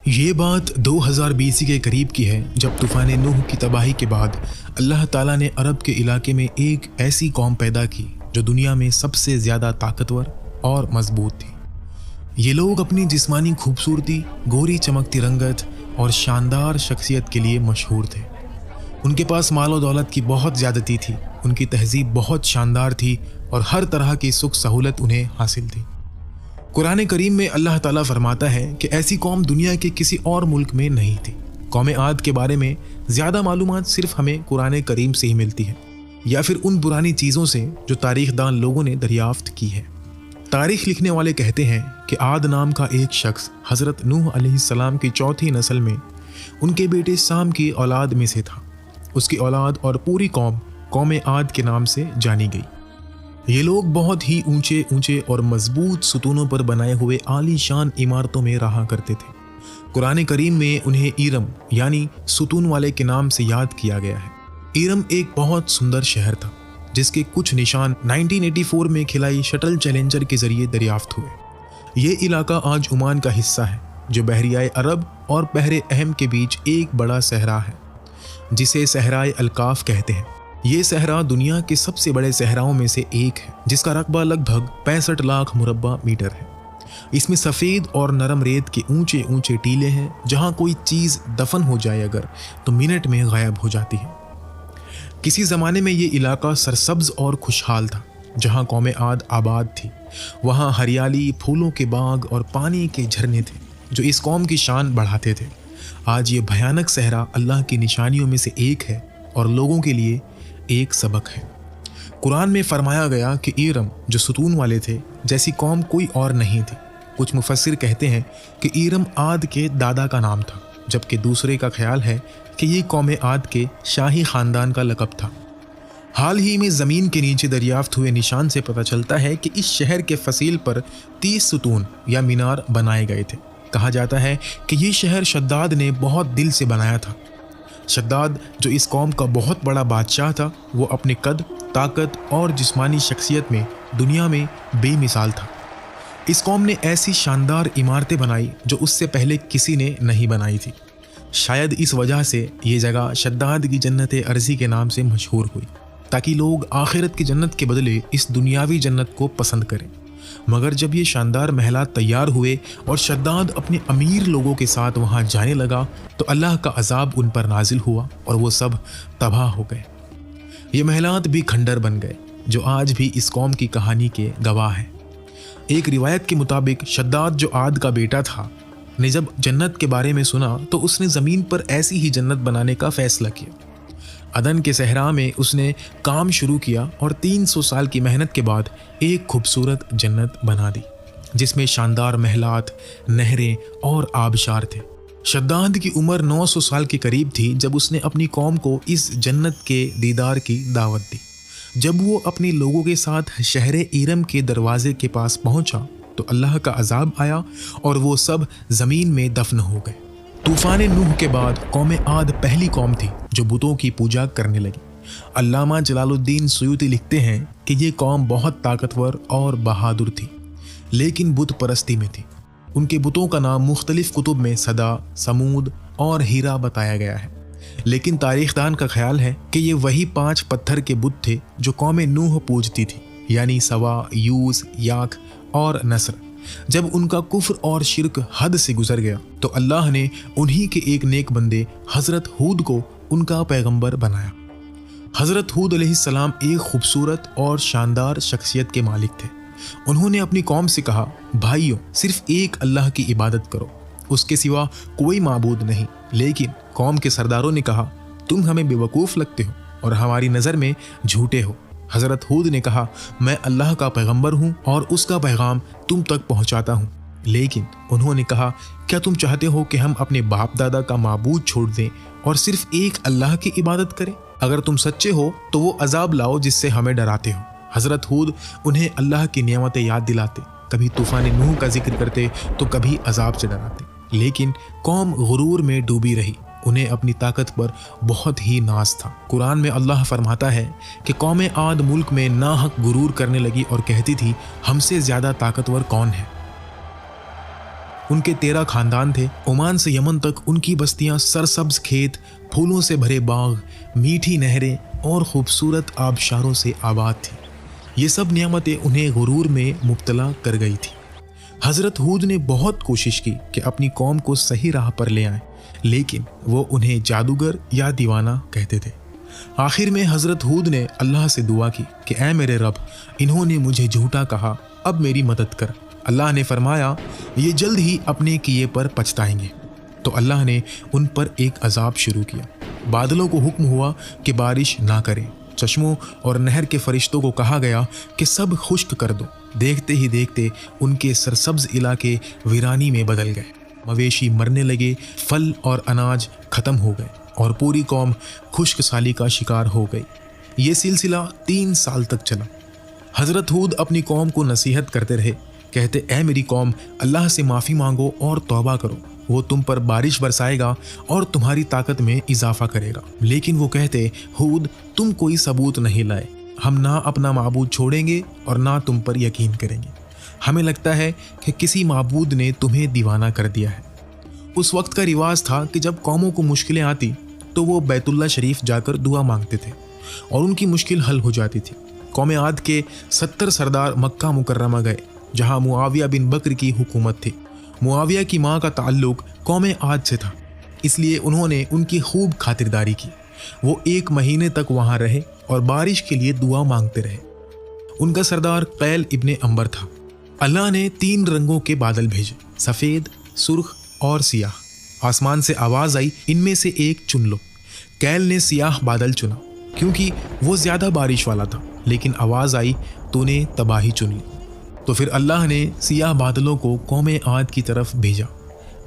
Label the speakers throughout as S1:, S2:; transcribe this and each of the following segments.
S1: ये बात 2000 BC के करीब की है, जब तूफान नूह की तबाही के बाद अल्लाह ताला ने अरब के इलाके में एक ऐसी कौम पैदा की जो दुनिया में सबसे ज़्यादा ताकतवर और मजबूत थी। ये लोग अपनी जिस्मानी खूबसूरती, गोरी चमकती रंगत और शानदार शख्सियत के लिए मशहूर थे। उनके पास माल और दौलत की बहुत ज़्यादती थी, उनकी तहजीब बहुत शानदार थी और हर तरह की सुख सहूलत उन्हें हासिल थी। कुरान करीम में अल्लाह ताला फरमाता है कि ऐसी कौम दुनिया के किसी और मुल्क में नहीं थी। कौम आद के बारे में ज़्यादा मालूमात सिर्फ हमें कुरान करीम से ही मिलती है या फिर उन पुरानी चीज़ों से जो तारीखदान लोगों ने दरियाफ्त की है। तारीख लिखने वाले कहते हैं कि आद नाम का एक शख्स हज़रत नूह अलैहिस्सलाम की चौथी नस्ल में उनके बेटे साम की औलाद में से था। उसकी औलाद और पूरी कौम आद के नाम से जानी गई। ये लोग बहुत ही ऊंचे ऊंचे और मजबूत सुतूनों पर बनाए हुए आलीशान इमारतों में रहा करते थे। कुरान करीम में उन्हें ईरम यानी सुतून वाले के नाम से याद किया गया है। ईरम एक बहुत सुंदर शहर था जिसके कुछ निशान 1984 में खिलाई शटल चैलेंजर के जरिए दरियाफ्त हुए। ये इलाका आज ओमान का हिस्सा है जो बहरियाए अरब और बहरे अहम के बीच एक बड़ा सहरा है जिसे सहराए अलकाफ कहते हैं। ये सहरा दुनिया के सबसे बड़े सहराओं में से एक है जिसका रकबा लगभग 65 लाख मुरब्बा मीटर है। इसमें सफ़ेद और नरम रेत के ऊंचे ऊंचे टीले हैं जहां कोई चीज़ दफन हो जाए अगर तो मिनट में गायब हो जाती है। किसी ज़माने में ये इलाका सरसब्ज और खुशहाल था जहां कौम आद आबाद थी। वहां हरियाली, फूलों के बाग और पानी के झरने थे जो इस कौम की शान बढ़ाते थे। आज ये भयानक सहरा अल्लाह की निशानियों में से एक है और लोगों के लिए एक सबक है। कुरान में फरमाया गया कि ईरम जो सुतून वाले थे जैसी कौम कोई और नहीं थी। कुछ मुफस्सिर कहते हैं कि ईरम आद के दादा का नाम था, जबकि दूसरे का ख्याल है कि ये कौम आद के शाही ख़ानदान का लक़ब था। हाल ही में ज़मीन के नीचे दरियाफ्त हुए निशान से पता चलता है कि इस शहर के फसील पर 30 सुतून या मीनार बनाए गए थे। कहा जाता है कि ये शहर शद्दाद ने बहुत दिल से बनाया था। शद्दाद जो इस कौम का बहुत बड़ा बादशाह था, वो अपने कद, ताकत और जिस्मानी शख्सियत में दुनिया में बेमिसाल था। इस कौम ने ऐसी शानदार इमारतें बनाई जो उससे पहले किसी ने नहीं बनाई थी। शायद इस वजह से ये जगह शद्दाद की जन्नत अर्ज़ी के नाम से मशहूर हुई ताकि लोग आखिरत की जन्नत के बदले इस दुनियावी जन्नत को पसंद करें। मगर जब ये शानदार महलात तैयार हुए और शद्दाद अपने अमीर लोगों के साथ वहाँ जाने लगा तो अल्लाह का अजाब उन पर नाजिल हुआ और वो सब तबाह हो गए। ये महलात भी खंडर बन गए जो आज भी इस कौम की कहानी के गवाह हैं। एक रिवायत के मुताबिक शद्दाद जो आद का बेटा था ने जब जन्नत के बारे में सुना तो उसने ज़मीन पर ऐसी ही जन्नत बनाने का फ़ैसला किया। अदन के सहरा में उसने काम शुरू किया और 300 साल की मेहनत के बाद एक खूबसूरत जन्नत बना दी जिसमें शानदार महलात, नहरें और आबशार थे। शद्दाद की उम्र 900 साल के करीब थी जब उसने अपनी कौम को इस जन्नत के दीदार की दावत दी। जब वो अपने लोगों के साथ शहर ईरम के दरवाजे के पास पहुंचा तो अल्लाह का अजाब आया और वो सब ज़मीन में दफन हो गए। तूफान नूह के बाद कौम आद पहली कौम थी जो बुतों की पूजा करने लगी। अल्लामा जलालुद्दीन सुयूती लिखते हैं कि ये कौम बहुत ताकतवर और बहादुर थी लेकिन बुत परस्ती में थी। उनके बुतों का नाम मुख्तलिफ कुतुब में सदा, समूद और हीरा बताया गया है, लेकिन तारीखदान का ख्याल है कि ये वही 5 पत्थर के बुत थे जो कौम नूह पूजती थी, यानी सवा, यूस, याक और नसर। जब उनका कुफ्र और शिरक हद से गुजर गया तो अल्लाह ने उन्हीं के एक नेक बंदे हज़रत हूद को उनका पैगंबर बनाया। हज़रत हूद अलैहिस्सलाम एक खूबसूरत और शानदार शख्सियत के मालिक थे। उन्होंने अपनी कौम से कहा, भाइयों, सिर्फ एक अल्लाह की इबादत करो, उसके सिवा कोई माबूद नहीं। लेकिन कौम के सरदारों ने कहा, तुम हमें बेवकूफ़ लगते हो और हमारी नज़र में झूठे हो। हज़रत हूद ने कहा, मैं अल्लाह का पैगंबर हूँ और उसका पैगाम तुम तक पहुँचाता हूँ। लेकिन उन्होंने कहा, क्या तुम चाहते हो कि हम अपने बाप दादा का माबूद छोड़ दें और सिर्फ एक अल्लाह की इबादत करें? अगर तुम सच्चे हो तो वो अजाब लाओ जिससे हमें डराते हो। हज़रत हूद उन्हें अल्लाह की नेमतें याद दिलाते, कभी तूफ़ान नूह का जिक्र करते तो कभी अजाब से डराते। लेकिन कौम गुरूर में डूबी रही, उन्हें अपनी ताकत पर बहुत ही नाज था। कुरान में अल्लाह फरमाता है कि कौम आद मुल्क में नाहक गुरूर करने लगी और कहती थी, हमसे ज़्यादा ताकतवर कौन है। उनके 13 खानदान थे। ओमान से यमन तक उनकी बस्तियां सरसब्ज खेत, फूलों से भरे बाग, मीठी नहरें और खूबसूरत आबशारों से आबाद थी। ये सब नियामतें उन्हें गुरूर में मुब्तला कर गई थी। हज़रत हूद ने बहुत कोशिश की कि अपनी कौम को सही राह पर ले आएं, लेकिन वो उन्हें जादूगर या दीवाना कहते थे। आखिर में हज़रत हूद ने अल्लाह से दुआ की कि ऐ मेरे रब, इन्होंने मुझे झूठा कहा, अब मेरी मदद कर। अल्लाह ने फरमाया, ये जल्द ही अपने किए पर पछताएंगे। तो अल्लाह ने उन पर एक अजाब शुरू किया। बादलों को हुक्म हुआ कि बारिश ना करें। चश्मों और नहर के फरिश्तों को कहा गया कि सब खुश्क कर दो। देखते ही देखते उनके सरसब्ज इलाके वीरानी में बदल गए। मवेशी मरने लगे, फल और अनाज ख़त्म हो गए और पूरी कौम खुश्क साली का शिकार हो गई। ये सिलसिला 3 साल तक चला। हज़रत हूद अपनी कौम को नसीहत करते रहे, कहते, ऐ मेरी कौम, अल्लाह से माफ़ी मांगो और तौबा करो, वो तुम पर बारिश बरसाएगा और तुम्हारी ताकत में इजाफा करेगा। लेकिन वो कहते, हूद, तुम कोई सबूत नहीं लाए, हम ना अपना माबूद छोड़ेंगे और ना तुम पर यकीन करेंगे। हमें लगता है कि किसी माबूद ने तुम्हें दीवाना कर दिया है। उस वक्त का रिवाज था कि जब कौमों को मुश्किलें आती तो वो बैतुल्ला शरीफ जाकर दुआ मांगते थे और उनकी मुश्किल हल हो जाती थी। कौम आद के 70 सरदार मक्का मुकर्रमा गए, जहाँ मुआविया बिन बकर की हुकूमत थी। मुआविया की माँ का ताल्लुक कौम आद से था, इसलिए उन्होंने उनकी खूब खातिरदारी की। वो 1 महीने तक वहाँ रहे और बारिश के लिए दुआ मांगते रहे। उनका सरदार कैल इब्ने अंबर था। अल्लाह ने 3 रंगों के बादल भेजे, सफ़ेद, सुर्ख और सियाह। आसमान से आवाज़ आई, इनमें से एक चुन लो। कैल ने सियाह बादल चुना क्योंकि वो ज़्यादा बारिश वाला था, लेकिन आवाज़ आई, तूने तबाही चुन ली। तो फिर अल्लाह ने सियाह बादलों को कौम आद की तरफ भेजा।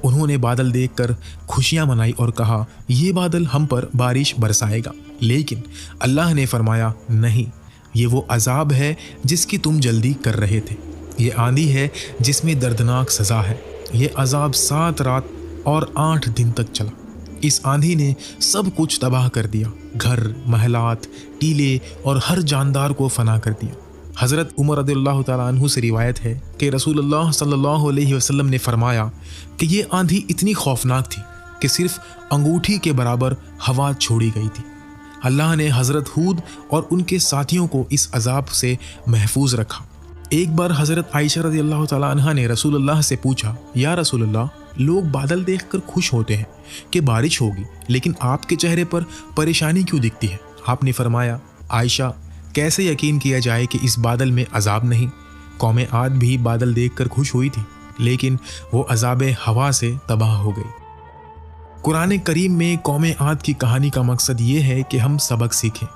S1: उन्होंने बादल देखकर खुशियाँ मनाई और कहा, ये बादल हम पर बारिश बरसाएगा। लेकिन अल्लाह ने फरमाया, नहीं, ये वो अजाब है जिसकी तुम जल्दी कर रहे थे। ये आंधी है जिसमें दर्दनाक सज़ा है। ये अजाब 7 रात और 8 दिन तक चला। इस आंधी ने सब कुछ तबाह कर दिया, घर, महलात, टीले और हर जानदार को फना कर दिया। हज़रत उमर रज़ियल्लाहु ताला अन्हु से रिवायत है कि रसूलुल्लाह सल्लल्लाहु अलैहि वसल्लम ने फरमाया कि ये आंधी इतनी खौफनाक थी कि सिर्फ अंगूठी के बराबर हवा छोड़ी गई थी। अल्लाह ने हज़रत हूद और उनके साथियों को इस अजाब से महफूज रखा। एक बार हज़रत आयशा रज़ियल्लाहु ताला अन्हा ने रसूलुल्लाह से पूछा, या रसूलुल्लाह, लोग बादल देखकर खुश होते हैं कि बारिश होगी, लेकिन आपके चेहरे पर परेशानी क्यों दिखती है? आपने फरमाया, आयशा, कैसे यकीन किया जाए कि इस बादल में अजाब नहीं? कौम आद भी बादल देखकर खुश हुई थी, लेकिन वो अजाब हवा से तबाह हो गई। कुरान करीम में कौम आद की कहानी का मकसद ये है कि हम सबक सीखें।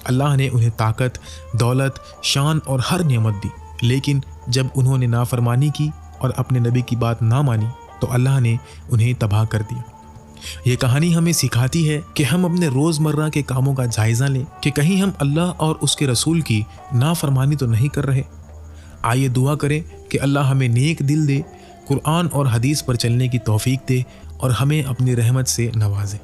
S1: अल्लाह ने उन्हें ताकत, दौलत, शान और हर नेमत दी, लेकिन जब उन्होंने नाफरमानी की और अपने नबी की बात ना मानी तो अल्लाह ने उन्हें तबाह कर दिया। ये कहानी हमें सिखाती है कि हम अपने रोज़मर्रा के कामों का जायज़ा लें कि कहीं हम अल्लाह और उसके रसूल की नाफरमानी तो नहीं कर रहे। आइए दुआ करें कि अल्लाह हमें नेक दिल दे, कुरान और हदीस पर चलने की तौफीक दे और हमें अपनी रहमत से नवाजे।